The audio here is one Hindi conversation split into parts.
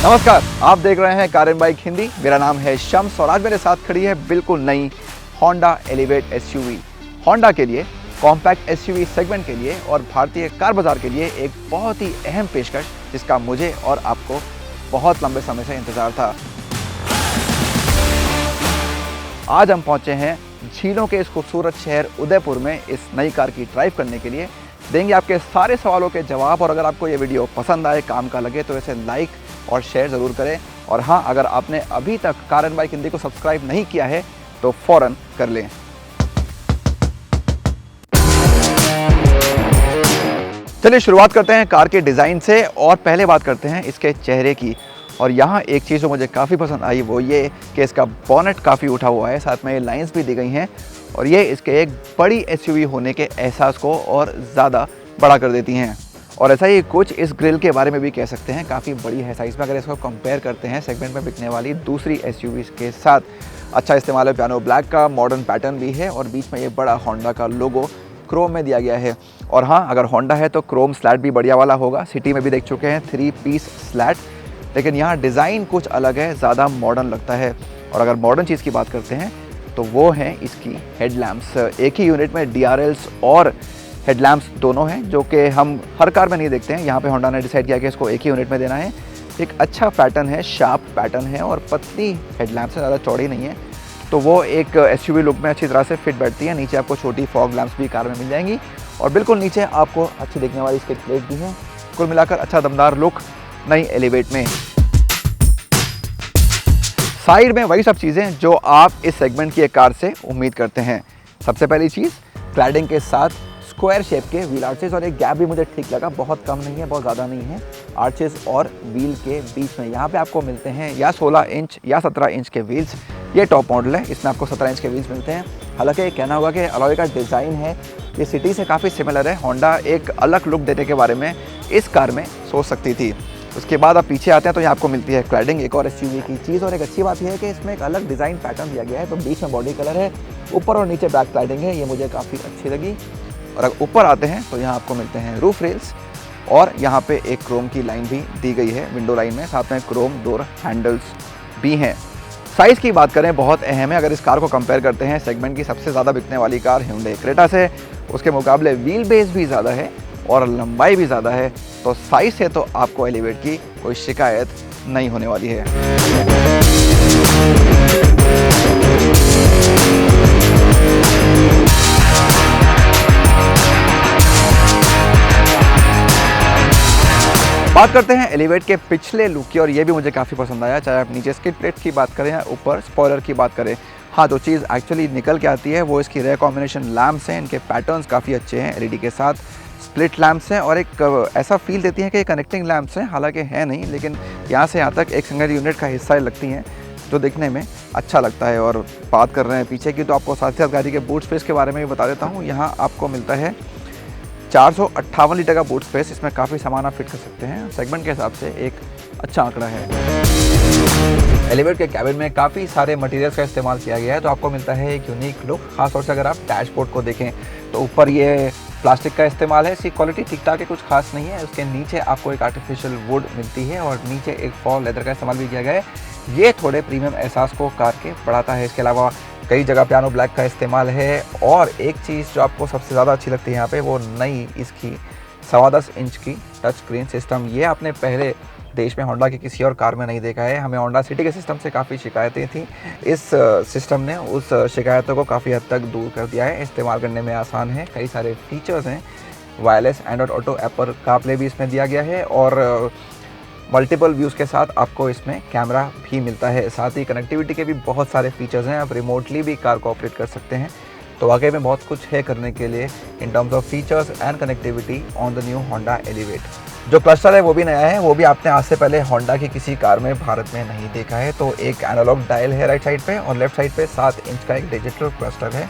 नमस्कार, आप देख रहे हैं कार एंड बाइक हिंदी। मेरा नाम है शम्स और आज मेरे साथ खड़ी है बिल्कुल नई होंडा एलिवेट एसयूवी। होंडा के लिए कॉम्पैक्ट एसयूवी सेगमेंट के लिए और भारतीय कार बाजार के लिए एक बहुत ही अहम पेशकश, जिसका मुझे और आपको बहुत लंबे समय से इंतजार था। आज हम पहुंचे हैं झीलों के इस खूबसूरत शहर उदयपुर में इस नई कार की ड्राइव करने के लिए। देंगे आपके सारे सवालों के जवाब और अगर आपको ये वीडियो पसंद आए, काम का लगे तो इसे लाइक और शेयर ज़रूर करें। और हाँ, अगर आपने अभी तक कार एंड बाइक हिंदी को सब्सक्राइब नहीं किया है तो फ़ौरन कर लें। चलिए शुरुआत करते हैं कार के डिज़ाइन से और पहले बात करते हैं इसके चेहरे की। और यहाँ एक चीज़ जो मुझे काफ़ी पसंद आई वो ये कि इसका बॉनेट काफ़ी उठा हुआ है, साथ में ये लाइंस भी दी गई हैं और ये इसके एक बड़ी एसयूवी होने के एहसास को और ज़्यादा बड़ा कर देती हैं। और ऐसा ही कुछ इस ग्रिल के बारे में भी कह सकते हैं, काफ़ी बड़ी है साइज़ में। अगर इसको कंपेयर करते हैं सेगमेंट में बिकने वाली दूसरी एसयूवी के साथ, अच्छा इस्तेमाल है पियानो ब्लैक का, मॉडर्न पैटर्न भी है और बीच में ये बड़ा होंडा का लोगो क्रोम में दिया गया है। और हाँ, अगर होंडा है तो क्रोम स्लैट भी बढ़िया वाला होगा। सिटी में भी देख चुके हैं 3 पीस स्लैट, लेकिन यहाँ डिज़ाइन कुछ अलग है, ज़्यादा मॉडर्न लगता है। और अगर मॉडर्न चीज़ की बात करते हैं तो वो हैं इसकी हेडलैम्प्स। एक ही यूनिट में DRLs और हेडलैम्प्स दोनों हैं, जो कि हम हर कार में नहीं देखते हैं। यहाँ पे होंडा ने डिसाइड किया कि इसको एक ही यूनिट में देना है। एक अच्छा पैटर्न है, शार्प पैटर्न है और पतली हेडलैम्प्स है, ज़्यादा चौड़ी नहीं है, तो वो एक एसयूवी लुक में अच्छी तरह से फिट बैठती है। नीचे आपको छोटी फॉग लैम्प्स भी कार में मिल जाएंगी और बिल्कुल नीचे आपको अच्छी दिखने वाली इसकी प्लेट भी है। कुल मिलाकर अच्छा दमदार लुक नई एलिवेट में। साइड में वही सब चीज़ें जो आप इस सेगमेंट की एक कार से उम्मीद करते हैं। सबसे पहली चीज़, क्लैडिंग के साथ स्क्वायर शेप के व्हील आर्चेस और एक गैप भी मुझे ठीक लगा, बहुत कम नहीं है, बहुत ज़्यादा नहीं है। आर्चेस और व्हील के बीच में यहाँ पे आपको मिलते हैं या 16 इंच या 17 इंच के व्हील्स। ये टॉप मॉडल है, इसमें आपको 17 इंच के व्हील्स मिलते हैं। हालांकि ये कहना होगा कि अलॉय का डिज़ाइन है ये सिटी से काफ़ी सिमिलर है। होंडा एक अलग लुक देने के बारे में इस कार में सोच सकती थी। उसके बाद आप पीछे आते हैं तो यहाँ आपको मिलती है क्लैडिंग, एक और एसयूवी की चीज़। और एक अच्छी बात यह है कि इसमें एक अलग डिज़ाइन पैटर्न दिया गया है, तो बीच में बॉडी कलर है, ऊपर और नीचे बैक क्लैडिंग है, ये मुझे काफ़ी अच्छी लगी। और अगर ऊपर आते हैं तो यहाँ आपको मिलते हैं रूफ रेल्स और यहाँ पे एक क्रोम की लाइन भी दी गई है विंडो लाइन में, साथ में क्रोम डोर हैंडल्स भी हैं। साइज़ की बात करें, बहुत अहम है। अगर इस कार को कंपेयर करते हैं सेगमेंट की सबसे ज़्यादा बिकने वाली कार Hyundai क्रेटा से, उसके मुकाबले व्हील बेस भी ज़्यादा है और लंबाई भी ज़्यादा है, तो साइज़ से तो आपको एलिवेट की कोई शिकायत नहीं होने वाली है। बात करते हैं एलिवेट के पिछले लुक की और ये भी मुझे काफ़ी पसंद आया, चाहे आप नीचे स्किड प्लेट की बात करें या ऊपर स्पॉइलर की बात करें। हाँ, जो चीज़ एक्चुअली निकल के आती है वो इसकी रेयर कॉम्बिनेशन लैम्प्स हैं। इनके पैटर्न्स काफ़ी अच्छे हैं, LED के साथ स्प्लिट लैम्प्स हैं और एक ऐसा फील देती हैं कि कनेक्टिंग लैम्प्स हैं, हालांकि है नहीं, लेकिन यहाँ से यहाँ तक एक सिंगल यूनिट का हिस्सा लगती हैं, जो देखने में अच्छा लगता है। और बात कर रहे हैं पीछे की तो आपको साथ ही साथ गाड़ी के बूट स्पेस के बारे में भी बता देता हूँ। यहाँ आपको मिलता है 458 लीटर का बूट स्पेस, इसमें काफ़ी सामान आप फिट कर सकते हैं। सेगमेंट के हिसाब से एक अच्छा आंकड़ा है। एलिवेट के कैबिन में काफ़ी सारे मटेरियल्स का इस्तेमाल किया गया है, तो आपको मिलता है एक यूनिक लुक। खासतौर से अगर आप डैशबोर्ड को देखें तो ऊपर ये प्लास्टिक का इस्तेमाल है, इसकी क्वालिटी ठीक ठाक है, कुछ खास नहीं है। उसके नीचे आपको एक आर्टिफिशियल वुड मिलती है और नीचे एक फॉल लेदर का इस्तेमाल भी किया गया है। ये थोड़े प्रीमियम एहसास को कार के बढ़ाता है। इसके अलावा कई जगह पियानो ब्लैक का इस्तेमाल है और एक चीज़ जो आपको सबसे ज़्यादा अच्छी लगती है यहाँ पे, वो नई इसकी 10.25 इंच की टच स्क्रीन सिस्टम। ये आपने पहले देश में होंडा की किसी और कार में नहीं देखा है। हमें होंडा सिटी के सिस्टम से काफ़ी शिकायतें थी, इस सिस्टम ने उस शिकायतों को काफ़ी हद तक दूर कर दिया है। इस्तेमाल करने में आसान है, कई सारे फीचर्स हैं। Wireless Android auto, Apple CarPlay भी इसमें दिया गया है और मल्टीपल व्यूज़ के साथ आपको इसमें कैमरा भी मिलता है। साथ ही कनेक्टिविटी के भी बहुत सारे फीचर्स हैं, आप रिमोटली भी कार को ऑपरेट कर सकते हैं। तो वाकई में बहुत कुछ है करने के लिए in terms of features and connectivity on the new Honda elevate. जो क्लस्टर है वो भी नया है, वो भी आपने आज से पहले होंडा की किसी कार में भारत में नहीं देखा है। तो एक एनालॉग डायल है राइट साइड पे और लेफ्ट साइड पे 7 इंच का एक डिजिटल क्लस्टर है,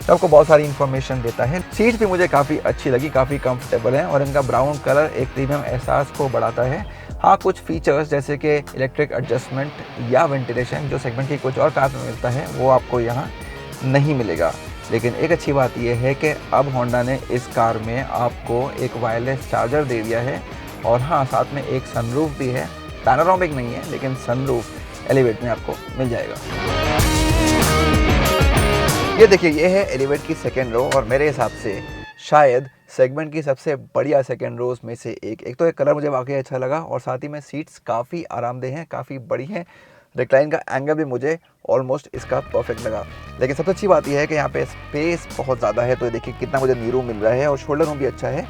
तो आपको बहुत सारी इन्फॉर्मेशन देता है। सीट भी मुझे काफ़ी अच्छी लगी, काफ़ी कंफर्टेबल है और इनका ब्राउन कलर एक प्रीमियम एहसास को बढ़ाता है। हाँ, कुछ फीचर्स जैसे कि इलेक्ट्रिक एडजस्टमेंट या वेंटिलेशन जो सेगमेंट की कुछ और कार में मिलता है, वो आपको यहाँ नहीं मिलेगा। लेकिन एक अच्छी बात यह है कि अब होंडा ने इस कार में आपको एक वायरलेस चार्जर दे दिया है और हाँ, साथ में एक सनरूफ भी है पैनोरामिक नहीं है, लेकिन सनरूफ एलिवेट में आपको मिल जाएगा। ये देखिए, ये है एलिवेट की सेकेंड रो और मेरे हिसाब से शायद सेगमेंट की सबसे बढ़िया सेकेंड रोज में से एक तो ये कलर मुझे वाकई अच्छा लगा और साथ ही में सीट्स काफ़ी आरामदेह हैं, काफ़ी बड़ी हैं। रिक्लाइन का एंगल भी मुझे ऑलमोस्ट इसका परफेक्ट लगा। लेकिन सबसे अच्छी बात यह है कि यहाँ पे स्पेस बहुत ज़्यादा है। तो देखिए कितना मुझे नी रूम मिल रहा है और शोल्डर रूम भी अच्छा है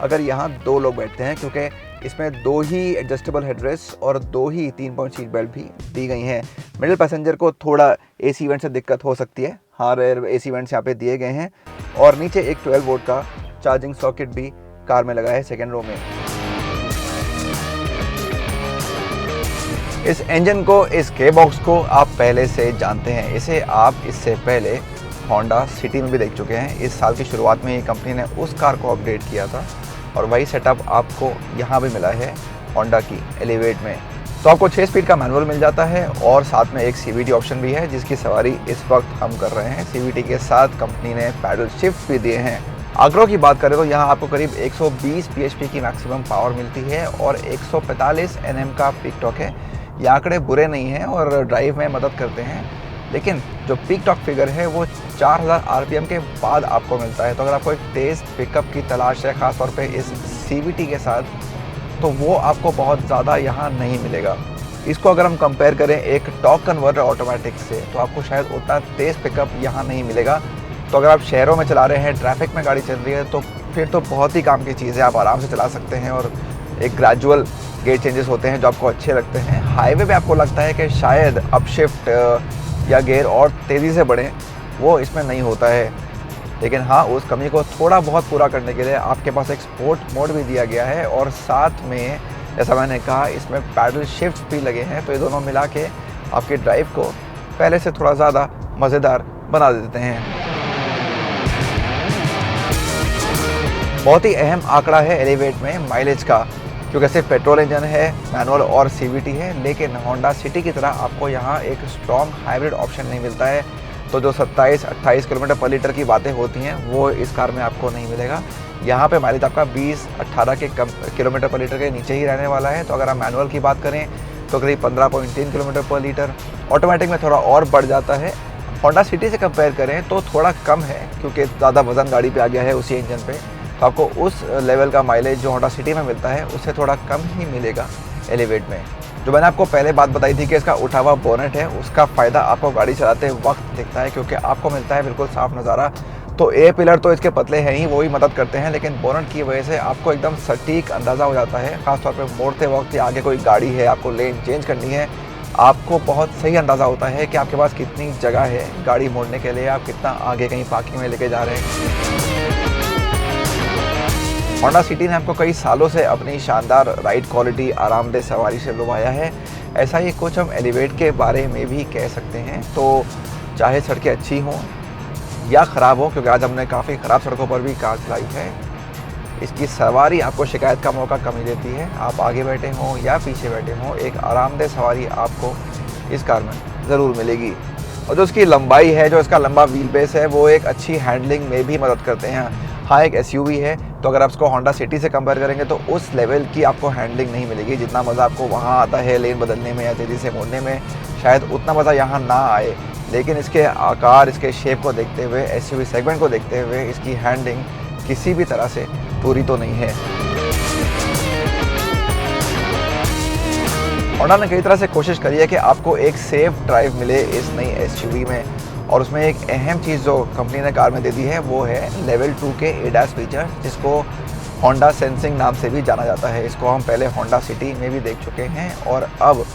अगर यहाँ 2 लोग बैठते हैं, क्योंकि इसमें 2 ही एडजस्टेबल हेडरेस्ट और 2 ही 3 पॉइंट सीट बेल्ट भी दी गई हैं। मिडिल पैसेंजर को थोड़ा AC वेंट से दिक्कत हो सकती है। हाँ, रेयर AC वेंट्स यहाँ पे दिए गए हैं और नीचे एक 12 वोल्ट का चार्जिंग सॉकेट भी कार में लगा है सेकेंड रो में। इस इंजन को, इस गेयरबॉक्स को आप पहले से जानते हैं। इसे आप इससे पहले होंडा सिटी में भी देख चुके हैं। इस साल की शुरुआत में ही कंपनी ने उस कार को अपडेट किया था और वही सेटअप आपको यहाँ भी मिला है होंडा की एलिवेट में। तो आपको 6 स्पीड का मैनुअल मिल जाता है और साथ में एक CVT ऑप्शन भी है, जिसकी सवारी इस वक्त हम कर रहे हैं। CVT के साथ कंपनी ने पैडल शिफ्ट भी दिए हैं। आग्रो की बात करें तो यहाँ आपको करीब 120 bhp की मैक्सिमम पावर मिलती है और 145 Nm का पीक टॉर्क है। ये आंकड़े बुरे नहीं हैं और ड्राइव में मदद करते हैं, लेकिन जो पीक टॉर्क फिगर है वो 4000 RPM के बाद आपको मिलता है। तो अगर आपको एक तेज़ पिकअप की तलाश है ख़ासतौर पे इस CVT के साथ, तो वो आपको बहुत ज़्यादा यहाँ नहीं मिलेगा। इसको अगर हम कंपेयर करें एक टॉर्क कन्वर्टर ऑटोमेटिक से, तो आपको शायद उतना तेज़ पिकअप यहाँ नहीं मिलेगा। तो अगर आप शहरों में चला रहे हैं, ट्रैफिक में गाड़ी चल रही है, तो फिर तो बहुत ही काम की चीज़ है। आप आराम से चला सकते हैं और एक ग्रेजुअल गेयर चेंजेस होते हैं जो आपको अच्छे लगते हैं। हाईवे पे आपको लगता है कि शायद अपशिफ्ट या गेयर और तेज़ी से बढ़ें, वो इसमें नहीं होता है। लेकिन हाँ, उस कमी को थोड़ा बहुत पूरा करने के लिए आपके पास एक स्पोर्ट मोड भी दिया गया है और साथ में जैसा मैंने कहा इसमें पैडल शिफ्ट भी लगे हैं। तो ये दोनों मिला के आपके ड्राइव को पहले से थोड़ा ज़्यादा मज़ेदार बना देते हैं। बहुत ही अहम आंकड़ा है एलिवेट में माइलेज का, क्योंकि सिर्फ पेट्रोल इंजन है, मैनुअल और CVT है, लेकिन होंडा सिटी की तरह आपको यहाँ एक स्ट्रॉन्ग हाइब्रिड ऑप्शन नहीं मिलता है। तो जो 27-28 किलोमीटर पर लीटर की बातें होती हैं वो इस कार में आपको नहीं मिलेगा। यहाँ पे माइलेज आपका 20-18 के किलोमीटर पर लीटर के नीचे ही रहने वाला है। तो अगर आप मैनुअल की बात करें तो करीब 15.3 किलोमीटर पर लीटर, ऑटोमेटिक में थोड़ा और बढ़ जाता है। होंडा सिटी से कंपेयर करें तो थोड़ा कम है, क्योंकि ज़्यादा वजन गाड़ी पे आ गया है उसी इंजन पे। तो आपको उस लेवल का माइलेज जो होंडा सिटी में मिलता है उससे थोड़ा कम ही मिलेगा एलिवेट में। जो मैंने आपको पहले बात बताई थी कि इसका उठा हुआ बोनेट है, उसका फ़ायदा आपको गाड़ी चलाते वक्त दिखता है, क्योंकि आपको मिलता है बिल्कुल साफ नज़ारा। तो ए पिलर तो इसके पतले हैं ही, वो ही मदद करते हैं, लेकिन बोनेट की वजह से आपको एकदम सटीक अंदाज़ा हो जाता है। ख़ासतौर पर मोड़ते वक्त या आगे कोई गाड़ी है, आपको लेन चेंज करनी है, आपको बहुत सही अंदाज़ा होता है कि आपके पास कितनी जगह है गाड़ी मोड़ने के लिए, आप कितना आगे कहीं पार्किंग में लेके जा रहे हैं। होंडा सिटी ने आपको कई सालों से अपनी शानदार राइड क्वालिटी, आरामदेह सवारी से लुभाया है। ऐसा ही कुछ हम एलिवेट के बारे में भी कह सकते हैं। तो चाहे सड़कें अच्छी हों या ख़राब हो, क्योंकि आज हमने काफ़ी ख़राब सड़कों पर भी कार चलाई है, इसकी सवारी आपको शिकायत का मौका कम ही देती है। आप आगे बैठे हों या पीछे बैठे हों, एक आरामदेह सवारी आपको इस कार में ज़रूर मिलेगी। और जो इसकी लंबाई है, जो इसका लंबा व्हील बेस है, वो एक अच्छी हैंडलिंग में भी मदद करते हैं। हाँ, एक SUV है, तो अगर आप इसको होंडा सिटी से कंपेयर करेंगे तो उस लेवल की आपको हैंडलिंग नहीं मिलेगी। जितना मज़ा आपको वहाँ आता है लेन बदलने में या तेज़ी से मोड़ने में, शायद उतना मज़ा यहाँ ना आए। लेकिन इसके आकार, इसके शेप को देखते हुए, SUV सेगमेंट को देखते हुए, इसकी हैंडलिंग किसी भी तरह से पूरी तो नहीं है। होंडा ने कई तरह से कोशिश करी है कि आपको एक सेफ ड्राइव मिले इस नई SUV में, और उसमें एक अहम चीज़ जो कंपनी ने कार में दे दी है वो है लेवल 2 के ADAS फीचर, जिसको होंडा सेंसिंग नाम से भी जाना जाता है। इसको हम पहले होंडा सिटी में भी देख चुके हैं और अब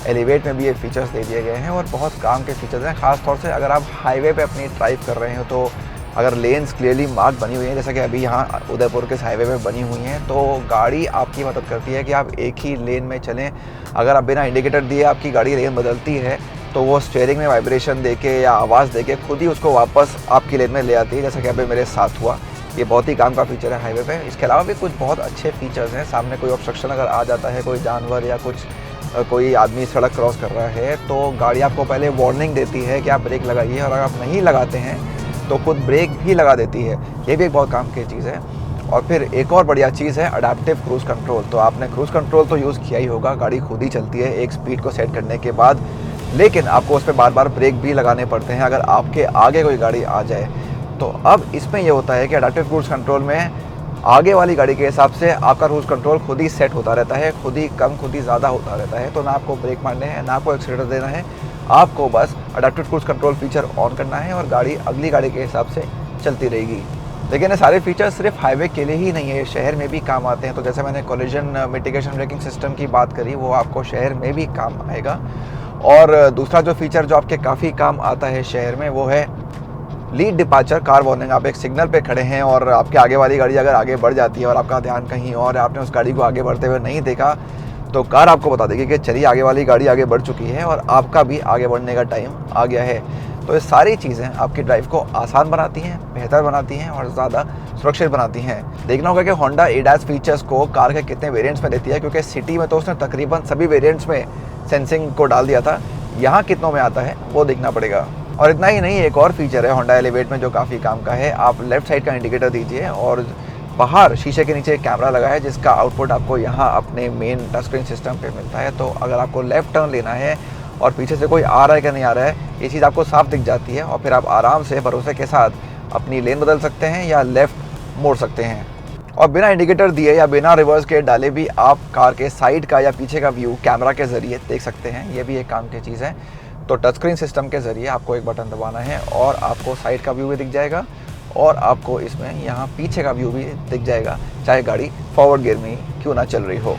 एलिवेट में भी ये फीचर्स दे दिए गए हैं और बहुत काम के फीचर्स हैं। ख़ास तौर से अगर आप हाईवे पे अपनी ड्राइव कर रहे हो, तो अगर लेन्स क्लियरली मार्क बनी हुई हैं, जैसा कि अभी यहाँ उदयपुर के हाईवे पे बनी हुई हैं, तो गाड़ी आपकी मदद करती है कि आप एक ही लेन में चलें। अगर आप बिना इंडिकेटर दिए आपकी गाड़ी लेन बदलती है, तो वो स्टीयरिंग में वाइब्रेशन देके या आवाज़ देके खुद ही उसको वापस आपकी लेन में ले आती है, जैसा कि अभी मेरे साथ हुआ। ये बहुत ही काम का फीचर है हाईवे पे। इसके अलावा भी कुछ बहुत अच्छे फीचर्स हैं। सामने कोई ऑब्स्ट्रक्शन अगर आ जाता है, कोई जानवर या कोई आदमी सड़क क्रॉस कर रहा है, तो गाड़ी आपको पहले वार्निंग देती है कि आप ब्रेक लगाइए, और अगर आप नहीं लगाते हैं तो खुद ब्रेक भी लगा देती है। ये भी एक बहुत काम की चीज़ है। और फिर एक और बढ़िया चीज़ है अडेप्टिव क्रूज़ कंट्रोल। तो आपने क्रूज़ कंट्रोल तो यूज़ किया ही होगा, गाड़ी खुद ही चलती है एक स्पीड को सेट करने के बाद, लेकिन आपको उस पर बार बार ब्रेक भी लगाने पड़ते हैं अगर आपके आगे कोई गाड़ी आ जाए। तो अब इसमें ये होता है कि अडेप्टिव क्रूज़ कंट्रोल में आगे वाली गाड़ी के हिसाब से आपका क्रूज़ कंट्रोल खुद ही सेट होता रहता है, खुद ही कम खुद ही ज़्यादा होता रहता है। तो ना आपको ब्रेक मारने हैं ना आपको एक्सीलरेटर देना है, आपको बस adaptive cruise control feature on करना है और गाड़ी अगली गाड़ी के हिसाब से चलती रहेगी। लेकिन ये सारे फीचर्स सिर्फ हाईवे के लिए ही नहीं है, ये शहर में भी काम आते हैं। तो जैसे मैंने कोलिजन मिटिगेशन ब्रेकिंग सिस्टम की बात करी, वो आपको शहर में भी काम आएगा। और दूसरा जो फीचर जो आपके काफ़ी काम आता है शहर में, वो है लीड डिपार्चर कार वार्निंग। आप एक सिग्नल पे खड़े हैं और आपके आगे वाली गाड़ी अगर आगे बढ़ जाती है और आपका ध्यान कहीं और है, आपने उस गाड़ी को आगे बढ़ते हुए नहीं देखा, तो कार आपको बता देगी कि चलिए आगे वाली गाड़ी आगे बढ़ चुकी है और आपका भी आगे बढ़ने का टाइम आ गया है। तो ये सारी चीज़ें आपकी ड्राइव को आसान बनाती हैं, बेहतर बनाती हैं और ज़्यादा सुरक्षित बनाती हैं। देखना होगा कि होंडा एडास फीचर्स को कार के कितने वेरिएंट्स में देती है, क्योंकि सिटी में तो उसने तकरीबन सभी वेरिएंट्स में सेंसिंग को डाल दिया था, यहाँ कितनों में आता है वो देखना पड़ेगा। और इतना ही नहीं, एक और फीचर है होंडा एलिवेट में जो काफ़ी काम का है। आप लेफ्ट साइड का इंडिकेटर दीजिए और बाहर शीशे के नीचे एक कैमरा लगा है जिसका आउटपुट आपको यहाँ अपने मेन टच स्क्रीन सिस्टम पे मिलता है। तो अगर आपको लेफ़्ट टर्न लेना है और पीछे से कोई आ रहा है कि नहीं आ रहा है, ये चीज़ आपको साफ दिख जाती है और फिर आप आराम से भरोसे के साथ अपनी लेन बदल सकते हैं या लेफ़्ट मोड़ सकते हैं। और बिना इंडिकेटर दिए या बिना रिवर्स के डाले भी आप कार के साइड का या पीछे का व्यू कैमरा के ज़रिए देख सकते हैं। ये भी एक काम की चीज़ है। तो टच स्क्रीन सिस्टम के ज़रिए आपको एक बटन दबाना है और आपको साइड का व्यू भी दिख जाएगा और आपको इसमें यहाँ पीछे का व्यू भी दिख जाएगा, चाहे गाड़ी फॉरवर्ड गियर में क्यों ना चल रही हो।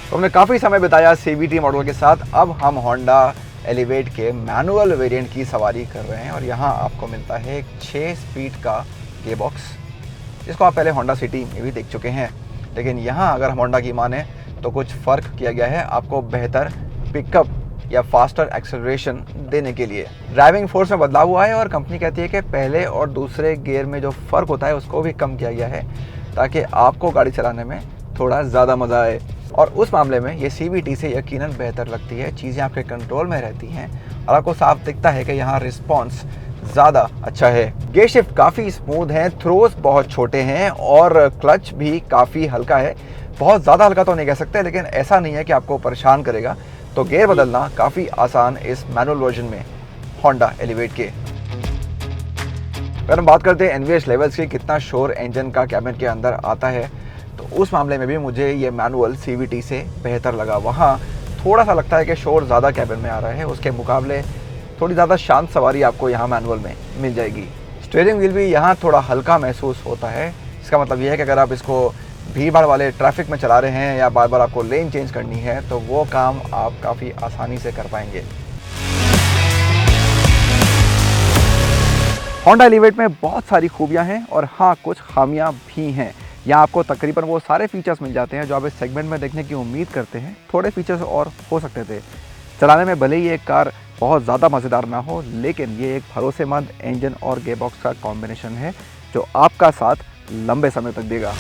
तो हमने काफ़ी समय बिताया CVT मॉडल के साथ। अब हम होंडा एलिवेट के मैनुअल वेरिएंट की सवारी कर रहे हैं और यहाँ आपको मिलता है एक 6 स्पीड का गियर बॉक्स, जिसको आप पहले होंडा सिटी में भी देख चुके हैं। लेकिन यहाँ अगर हम होंडा की माने तो कुछ फ़र्क किया गया है आपको बेहतर पिकअप या फास्टर एक्सेलरेशन देने के लिए। ड्राइविंग फोर्स में बदलाव हुआ है और कंपनी कहती है कि पहले और दूसरे गियर में जो फ़र्क होता है उसको भी कम किया गया है ताकि आपको गाड़ी चलाने में थोड़ा ज़्यादा मज़ा आए। और उस मामले में ये CVT से यकीनन बेहतर लगती है, चीज़ें आपके कंट्रोल में रहती हैं और आपको साफ दिखता है कि यहाँ रिस्पॉन्स ज़्यादा अच्छा है। गियर शिफ्ट काफ़ी स्मूथ हैं, थ्रोस बहुत छोटे हैं और क्लच भी काफ़ी हल्का है। बहुत ज़्यादा हल्का तो नहीं कह सकते, लेकिन ऐसा नहीं है कि आपको परेशान करेगा। तो गियर बदलना काफ़ी आसान इस मैनुअल वर्जन में होंडा एलिवेट के। अगर हम बात करते हैं NVH लेवल्स की, कितना शोर इंजन का कैबिन के अंदर आता है, तो उस मामले में भी मुझे ये मैनुअल CVT से बेहतर लगा। वहाँ थोड़ा सा लगता है कि शोर ज़्यादा कैबिन में आ रहा है, उसके मुकाबले थोड़ी ज़्यादा शांत सवारी आपको यहाँ मैनुअल में मिल जाएगी। स्टीयरिंग व्हील भी यहाँ थोड़ा हल्का महसूस होता है। इसका मतलब ये है कि अगर आप इसको भीड़ भाड़ वाले ट्रैफिक में चला रहे हैं या बार बार आपको लेन चेंज करनी है, तो वो काम आप काफ़ी आसानी से कर पाएंगे। होंडा एलिवेट में बहुत सारी खूबियां हैं और हाँ, कुछ खामियां भी हैं। यहाँ आपको तकरीबन वो सारे फीचर्स मिल जाते हैं जो आप इस सेगमेंट में देखने की उम्मीद करते हैं। थोड़े फीचर्स और हो सकते थे। चलाने में भले ही एक कार बहुत ज़्यादा मज़ेदार ना हो, लेकिन ये एक भरोसेमंद इंजन और गियरबॉक्स का कॉम्बिनेशन है जो आपका साथ लंबे समय तक देगा।